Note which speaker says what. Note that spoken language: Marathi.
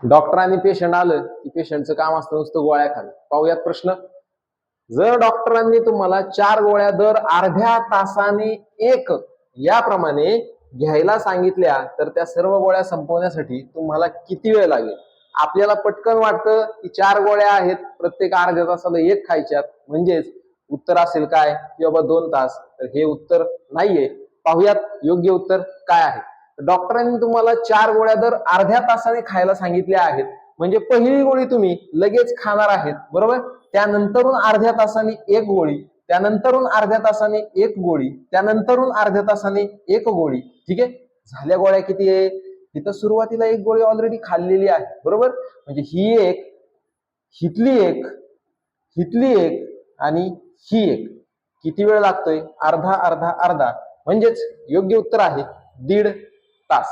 Speaker 1: डॉक्टर पेशंट आलं की पेशंटचं काम असतं नुसतं गोळ्या खाणं. पाहूयात प्रश्न. जर डॉक्टरांनी तुम्हाला 4 गोळ्या दर अर्ध्या तासाने एक याप्रमाणे घ्यायला सांगितल्या तर त्या सर्व गोळ्या संपवण्यासाठी तुम्हाला किती वेळ लागेल? आपल्याला पटकन वाटतं की 4 गोळ्या आहेत, प्रत्येक अर्ध्या तासाला एक खायच्यात, म्हणजेच उत्तर असेल काय की बाबा 2 तास. तर हे उत्तर नाहीये. पाहूयात योग्य उत्तर काय आहे. डॉक्टरांनी तुम्हाला 4 गोळ्या दर अर्ध्या तासाने खायला सांगितल्या आहेत, म्हणजे पहिली गोळी तुम्ही लगेच खाणार आहेत, बरोबर. त्यानंतरून अर्ध्या तासाने एक गोळी, त्यानंतरून अर्ध्या तासाने एक गोळी, त्यानंतरून अर्ध्या तासाने एक गोळी. ठीक आहे. झाल्या गोळ्या किती आहे? तिथं सुरुवातीला एक गोळी ऑलरेडी खाल्लेली आहे, बरोबर. म्हणजे ही एक, हितली एक, हितली एक आणि ही एक. किती वेळ लागतोय? अर्धा अर्धा अर्धा, म्हणजेच योग्य उत्तर आहे 1.5 तास.